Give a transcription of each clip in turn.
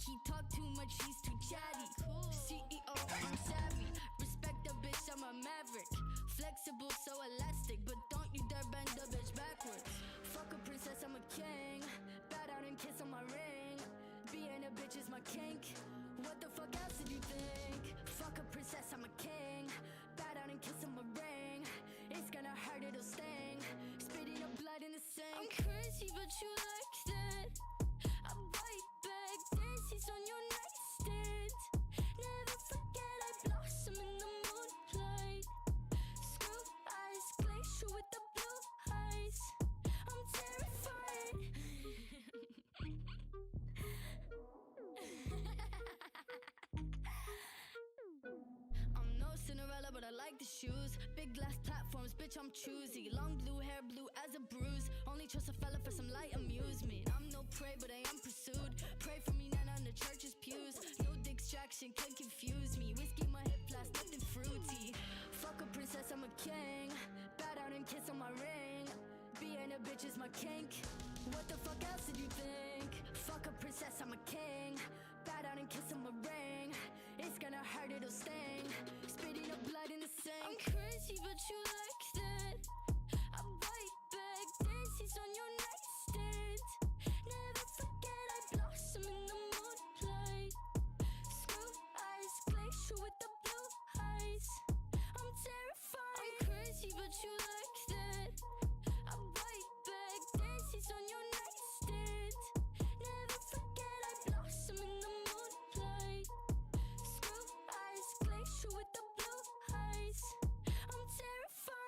He talk too much, he's too chatty. CEO, I'm savvy. Respect the bitch, I'm a maverick. Flexible, so elastic, but don't you dare bend the bitch backwards. Fuck a princess, I'm a king. Bow down and kiss on my ring. Being a bitch is my kink. What the fuck else did you think? Fuck a princess, I'm a king. Bow down and kiss on my ring. It's gonna hurt, it'll sting. Spitting up blood in the sink. I'm crazy, but you like that. I bite back, dances on your nightstand. Never forget I blossom in the moonlight. Screw eyes, glacier with the blue eyes. I'm terrified. I'm no Cinderella, but I like the shoes. Big glass platforms, bitch, I'm choosy. Long blue hair, blue as a bruise. Only trust a fella for some light amusement. I'm no prey, but I am pursued. Pray for me, not on the church's pews. No distraction can confuse me. Whiskey, my hip flask, nothing fruity. Fuck a princess, I'm a king. Bow down and kiss on my ring. Being a bitch is my kink. What the fuck else did you think? Fuck a princess, I'm a king. Bow down and kiss on my ring. It's gonna hurt, it'll sting. Spitting up blood in the sink. I'm crazy, but you like that. I bite back, dances on your nightstand. Never forget I blossom in the moonlight. Screw eyes, glacier with the blue eyes. I'm terrified. I'm crazy, but you like that. I bite back, dances on your nightstand. Never forget I blossom in the moonlight. Screw eyes, glacier with the blue eyes. I'm terrified.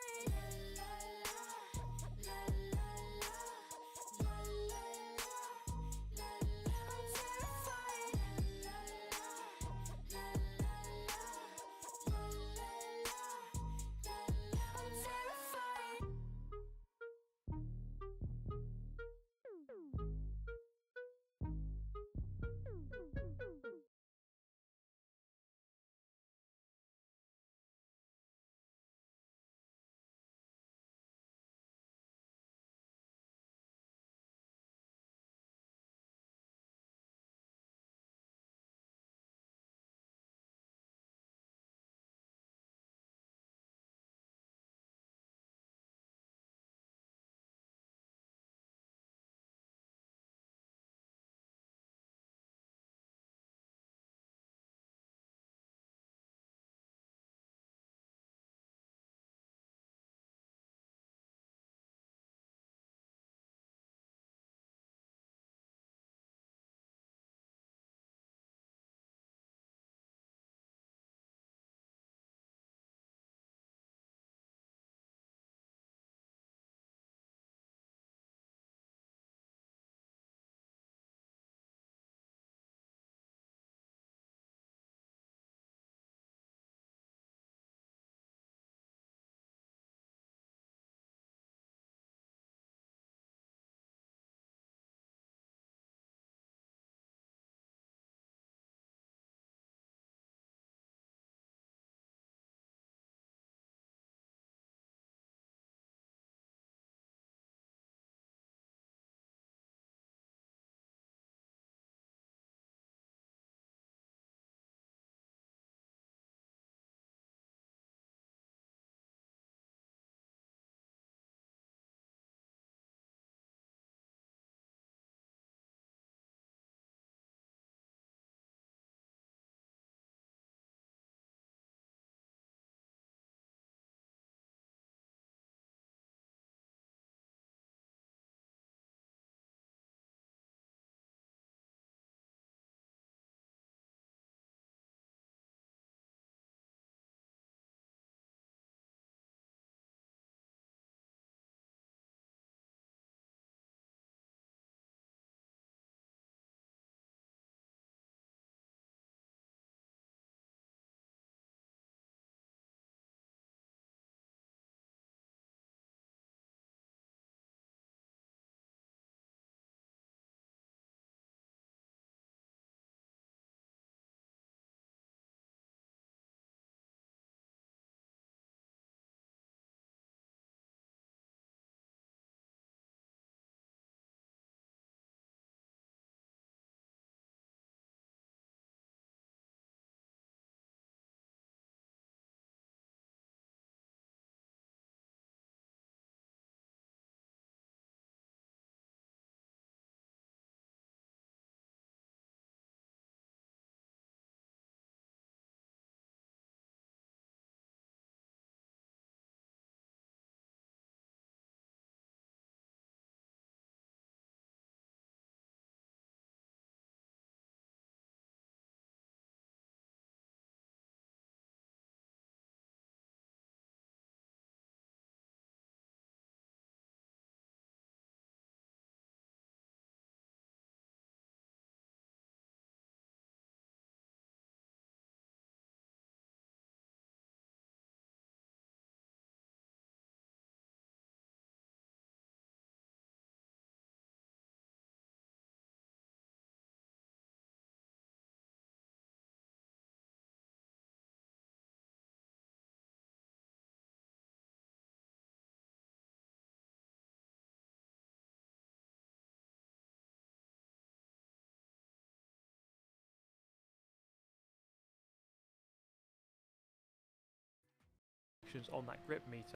instructions on that grip meter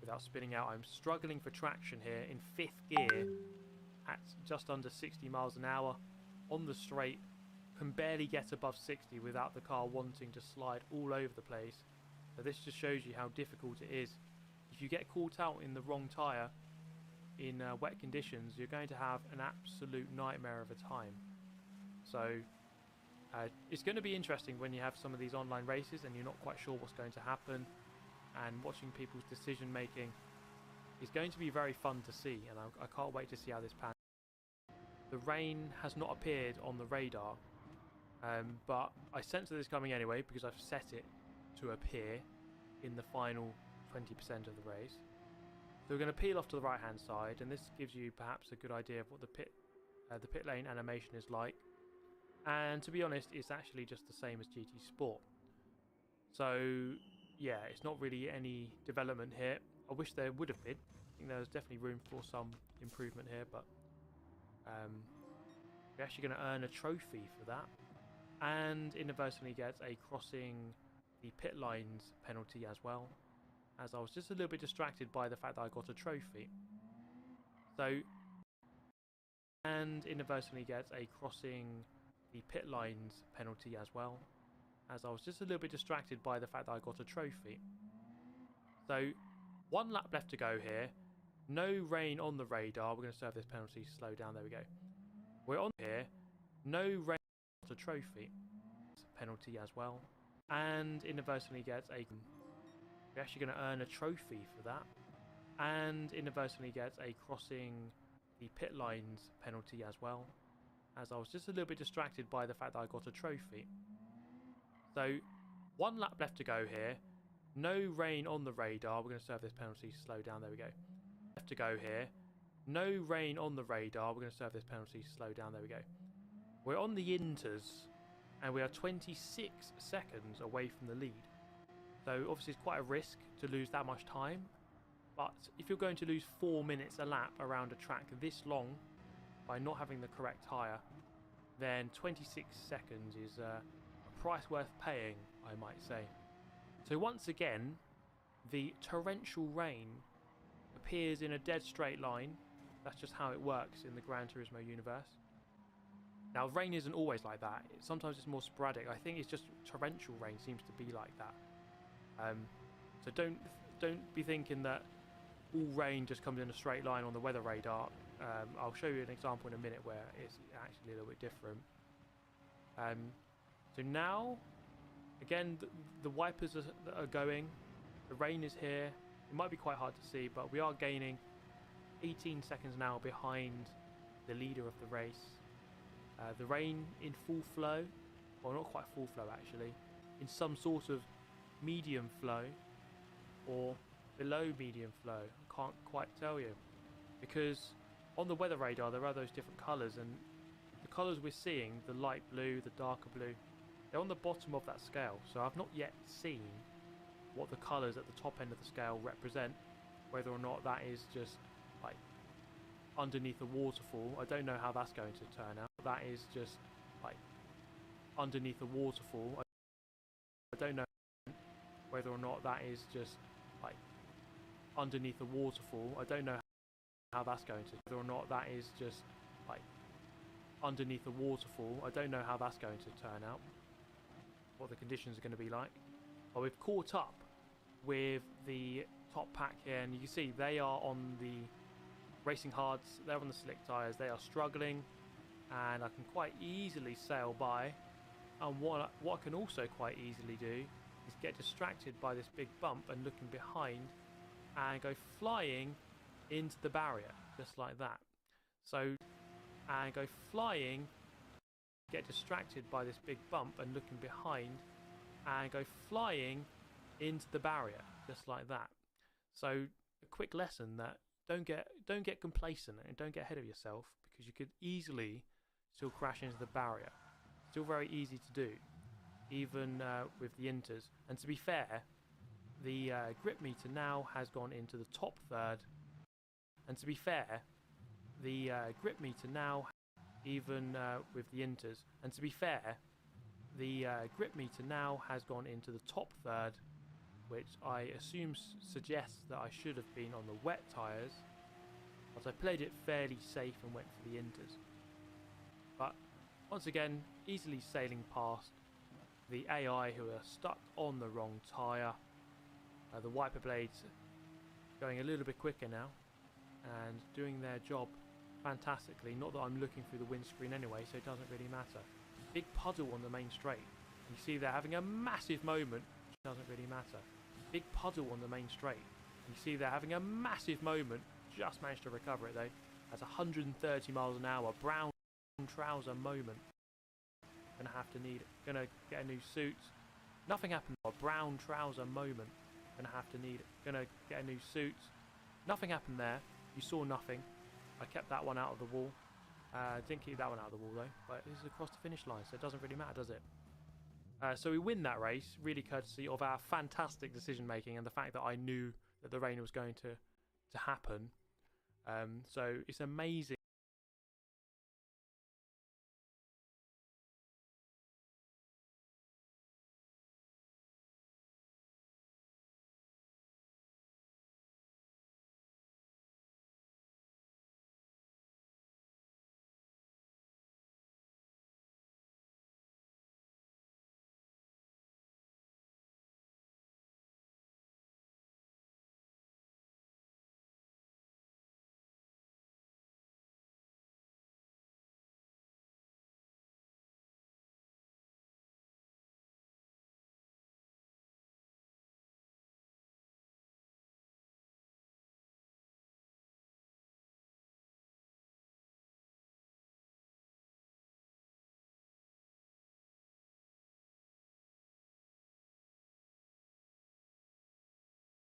without spinning out. I'm struggling for traction here in 5th gear at just under 60 miles an hour on the straight. Can barely get above 60 without the car wanting to slide all over the place. So this just shows you how difficult it is. If you get caught out in the wrong tyre in wet conditions, you're going to have an absolute nightmare of a time. So it's going to be interesting when you have some of these online races and you're not quite sure what's going to happen, and watching people's decision making is going to be very fun to see, and I can't wait to see how this pans out. The rain has not appeared on the radar, but I sense that it's coming anyway because I've set it to appear in the final 20% of the race. So we're going to peel off to the right hand side, and this gives you perhaps a good idea of what the pit lane animation is like. And to be honest, it's actually just the same as GT Sport. So yeah, it's not really any development here. I wish there would have been. I think there's definitely room for some improvement here, but we're actually going to earn a trophy for that, and inadvertently get a crossing the pit lines penalty as well, as I was just a little bit distracted by the fact that I got a trophy. So, and inadvertently get a crossing the pit lines penalty as well, as I was just a little bit distracted by the fact that I got a trophy. So 1 lap left to go here. No rain on the radar. We're going to serve this penalty. Slow down. There we go. We're on here. No rain. A trophy penalty as well, and inadvertently get a. We're actually going to earn a trophy for that, and inadvertently get a crossing the pit lines penalty as well, as I was just a little bit distracted by the fact that I got a trophy. So 1 lap left to go here. No rain on the radar. We're going to serve this penalty. Slow down. There we go. Left to go here. No rain on the radar. We're going to serve this penalty. Slow down. There we go. We're on the inters, and we are 26 seconds away from the lead. So obviously it's quite a risk to lose that much time, but if you're going to lose 4 minutes a lap around a track this long by not having the correct tyre, then 26 seconds is a price worth paying, I might say. So once again, the torrential rain appears in a dead straight line. That's just how it works in the Gran Turismo universe. Now, rain isn't always like that. Sometimes it's more sporadic. I think it's just torrential rain seems to be like that. So don't be thinking that all rain just comes in a straight line on the weather radar. I'll show you an example in a minute where it's actually a little bit different. So now, again, the wipers are going. The rain is here. It might be quite hard to see, but we are gaining 18 seconds now behind the leader of the race. The rain in full flow, well, not quite full flow actually, in some sort of medium flow or below medium flow. I can't quite tell you, because on the weather radar there are those different colours, and the colours we're seeing, the light blue, the darker blue, they're on the bottom of that scale. So I've not yet seen what the colours at the top end of the scale represent, whether or not that is just like underneath a waterfall. I don't know how that's going to turn out. That is just like underneath a waterfall. I don't know whether or not that is just like underneath a waterfall. I don't know how that's going to, whether or not that is just like underneath a waterfall. I don't know how that's going to turn out, what the conditions are going to be like. But we've caught up with the top pack here, and you can see they are on the racing hards, they're on the slick tyres, they are struggling, and I can quite easily sail by. And what I can also quite easily do is get distracted by this big bump and looking behind and go flying into the barrier, just like that. So, and go flying, get distracted by this big bump and looking behind and go flying into the barrier, just like that. So a quick lesson that don't get complacent and don't get ahead of yourself, because you could easily still crash into the barrier. Still very easy to do, even with the inters. And to be fair, the grip meter now has gone into the top third. And to be fair, the grip meter now, even with the inters. And to be fair, the grip meter now has gone into the top third which I assume suggests that I should have been on the wet tyres, as I played it fairly safe and went for the inters. But once again, easily sailing past the AI who are stuck on the wrong tyre. The wiper blades going a little bit quicker now and doing their job fantastically. Not that I'm looking through the windscreen anyway, so it doesn't really matter. Big puddle on the main straight. You see they're having a massive moment, which doesn't really matter. Big puddle on the main straight. You see they're having a massive moment, just managed to recover it though. That's 130 miles an hour, brown trouser moment. Gonna get a new suit. Nothing happened. A brown trouser moment. Gonna get a new suit. Nothing happened there. You saw nothing. I kept that one out of the wall. Didn't keep that one out of the wall though. But it's across the finish line, so it doesn't really matter, does it? So we win that race, really courtesy of our fantastic decision making and the fact that I knew that the rain was going to happen. So it's amazing